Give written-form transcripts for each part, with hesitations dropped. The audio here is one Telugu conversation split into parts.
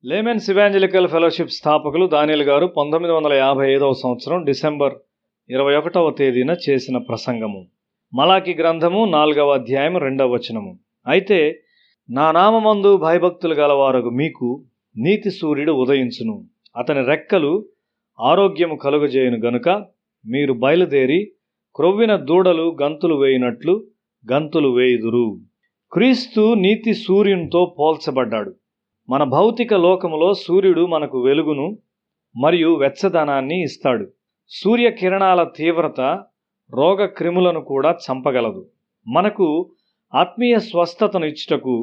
లేమెన్స్ ఇవాంజలికల్ ఫెలోషిప్ స్థాపకులు దానియేలు గారు 1955వ సంవత్సరం డిసెంబర్ 21వ తేదీన చేసిన ప్రసంగము. మలాకి గ్రంథము 4వ అధ్యాయం 2వ వచనము. అయితే నా నామమందు భయభక్తులు గలవారగు మీకు నీతి సూర్యుడు ఉదయించును, అతని రెక్కలు ఆరోగ్యము కలుగజేయును గనుక మీరు బయలుదేరి క్రొవ్విన దూడలు గంతులు వేయినట్లు గంతులు వేయుదురు. క్రీస్తు నీతి సూర్యునితో పోల్చబడ్డాడు. మన భౌతిక లోకములో సూర్యుడు మనకు వెలుగును మరియు వెచ్చదనాన్ని ఇస్తాడు. సూర్యకిరణాల తీవ్రత రోగ క్రిములను కూడా చంపగలదు. మనకు ఆత్మీయ స్వస్థతను ఇచ్చుటకు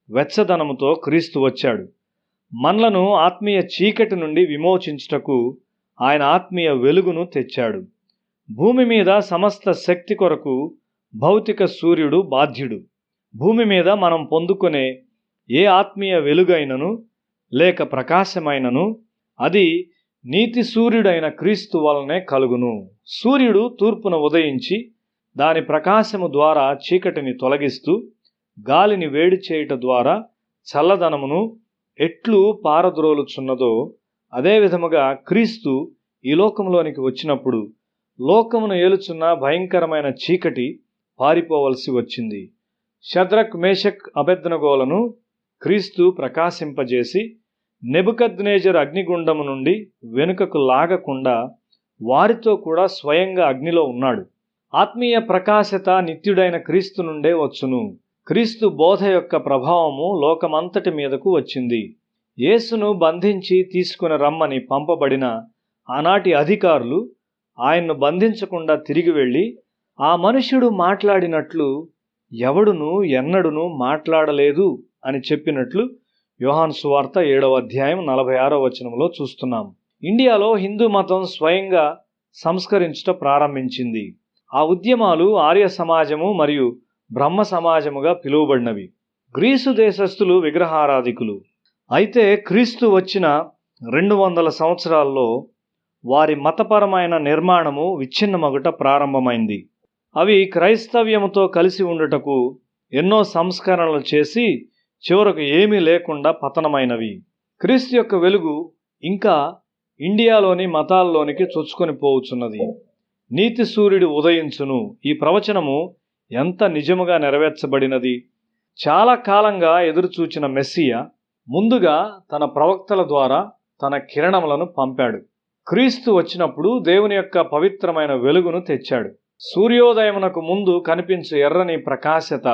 వెచ్చదనముతో క్రీస్తు వచ్చాడు. మనలను ఆత్మీయ చీకటి నుండి విమోచించుటకు ఆయన ఆత్మీయ వెలుగును తెచ్చాడు. భూమి మీద సమస్త శక్తి కొరకు భౌతిక సూర్యుడు బాధ్యుడు. భూమి మీద మనం పొందుకునే ఏ ఆత్మీయ వెలుగైనను లేక ప్రకాశమైనను అది నీతి సూర్యుడైన క్రీస్తు వలనే కలుగును. సూర్యుడు తూర్పున ఉదయించి దాని ప్రకాశము ద్వారా చీకటిని తొలగిస్తూ గాలిని వేడి చేయుట ద్వారా చల్లదనమును ఎట్లు పారద్రోలుచున్నదో అదే విధముగా క్రీస్తు ఈ లోకంలోనికి వచ్చినప్పుడు లోకమును ఏలుచున్న భయంకరమైన చీకటి పారిపోవలసి వచ్చింది. షద్రక్, మేషక్, అబేద్నెగోలను క్రీస్తు ప్రకాశింపజేసి నెబుకద్నెజరు అగ్నిగుండము నుండి వెనుకకు లాగకుండా వారితో కూడా స్వయంగా అగ్నిలో ఉన్నాడు. ఆత్మీయ ప్రకాశత నిత్యుడైన క్రీస్తు నుండే వచ్చును. క్రీస్తు బోధ యొక్క ప్రభావము లోకమంతటి మీదకు వచ్చింది. యేసును బంధించి తీసుకుని రమ్మని పంపబడిన ఆనాటి అధికారులు ఆయన్ను బంధించకుండా తిరిగి వెళ్ళి ఆ మనుష్యుడు మాట్లాడినట్లు ఎవడును ఎన్నడును మాట్లాడలేదు అని చెప్పినట్లు యోహాను సువార్త 7వ అధ్యాయం 46వ వచనంలో చూస్తున్నాం. ఇండియాలో హిందూ మతం స్వయంగా సంస్కరించుట ప్రారంభించింది. ఆ ఉద్యమాలు ఆర్య సమాజము మరియు బ్రహ్మ సమాజముగా పిలువబడినవి. గ్రీసు దేశస్థులు విగ్రహారాధికులు. అయితే క్రీస్తు వచ్చిన 200 సంవత్సరాల్లో వారి మతపరమైన నిర్మాణము విచ్ఛిన్నమగుట ప్రారంభమైంది. అవి క్రైస్తవ్యముతో కలిసి ఉండుటకు ఎన్నో సంస్కరణలు చేసి చివరకు ఏమీ లేకుండా పతనమైనవి. క్రీస్తు యొక్క వెలుగు ఇంకా ఇండియాలోని మతాల్లోనికి చొచ్చుకొని పోవుచున్నది. నీతి సూర్యుడు ఉదయించును. ఈ ప్రవచనము ఎంత నిజముగా నెరవేర్చబడినది. చాలా కాలంగా ఎదురుచూచిన మెస్సియా ముందుగా తన ప్రవక్తల ద్వారా తన కిరణములను పంపాడు. క్రీస్తు వచ్చినప్పుడు దేవుని యొక్క పవిత్రమైన వెలుగును తెచ్చాడు. సూర్యోదయమునకు ముందు కనిపించే ఎర్రని ప్రకాశత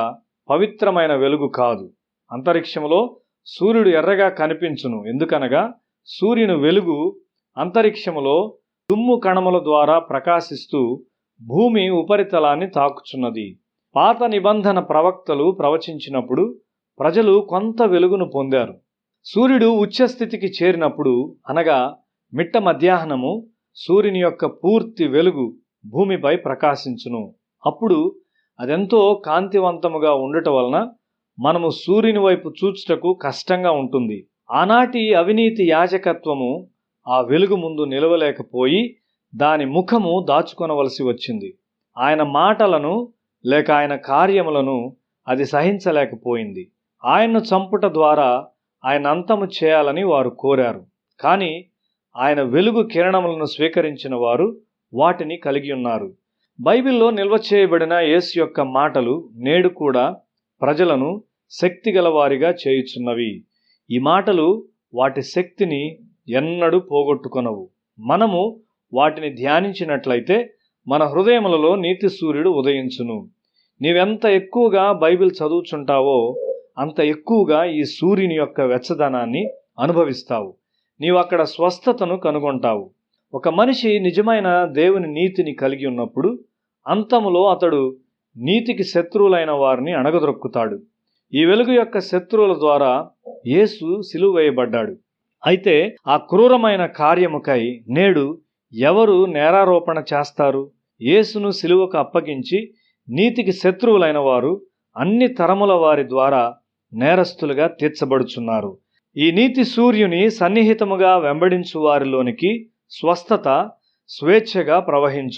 పవిత్రమైన వెలుగు కాదు. అంతరిక్షములో సూర్యుడు ఎర్రగా కనిపించును. ఎందుకనగా సూర్యుని వెలుగు అంతరిక్షములో దుమ్ము కణముల ద్వారా ప్రకాశిస్తూ భూమి ఉపరితలాన్ని తాకుచున్నది. పాత నిబంధన ప్రవక్తలు ప్రవచించినప్పుడు ప్రజలు కొంత వెలుగును పొందారు. సూర్యుడు ఉచ్చస్థితికి చేరినప్పుడు అనగా మిట్ట మధ్యాహ్నము సూర్యుని యొక్క పూర్తి వెలుగు భూమిపై ప్రకాశించును. అప్పుడు అదెంతో కాంతివంతముగా ఉండటం వలన మనము సూర్యుని వైపు చూచుటకు కష్టంగా ఉంటుంది. ఆనాటి అవినీతి యాజకత్వము ఆ వెలుగు ముందు నిలవలేకపోయి దాని ముఖము దాచుకొనవలసి వచ్చింది. ఆయన మాటలను లేక ఆయన కార్యములను అది సహించలేకపోయింది. ఆయన్ను చంపుట ద్వారా ఆయన అంతము చేయాలని వారు కోరారు. కానీ ఆయన వెలుగు కిరణములను స్వీకరించిన వారు వాటిని కలిగి ఉన్నారు. బైబిల్లో నిల్వ చేయబడిన యేసు యొక్క మాటలు నేడు కూడా ప్రజలను శక్తిగల వారిగా చేయుచున్నవి. ఈ మాటలు వాటి శక్తిని ఎన్నడూ పోగొట్టుకొనవు. మనము వాటిని ధ్యానించినట్లయితే మన హృదయములలో నీతి సూర్యుడు ఉదయించును. నీవెంత ఎక్కువగా బైబిల్ చదువుచుంటావో అంత ఎక్కువగా ఈ సూర్యుని యొక్క వెచ్చదనాన్ని అనుభవిస్తావు. నీవు అక్కడ స్వస్థతను కనుగొంటావు. ఒక మనిషి నిజమైన దేవుని నీతిని కలిగి ఉన్నప్పుడు అంతములో అతడు నీతికి శత్రువులైన వారిని అణగదొక్కుతాడు. ఈ వెలుగు యొక్క శత్రువుల ద్వారా యేసు సిలువ వేయబడ్డాడు. అయితే ఆ క్రూరమైన కార్యముకై నేడు ఎవరు నేరారోపణ చేస్తారు? యేసును సిలువకు అప్పగించి నీతికి శత్రువులైన వారు అన్ని తరముల వారి ద్వారా నేరస్తులుగా తీర్చబడుచున్నారు. ఈ నీతి సూర్యుని సన్నిహితముగా వెంబడించు వారిలోనికి స్వస్థత స్వేచ్ఛగా ప్రవహించు.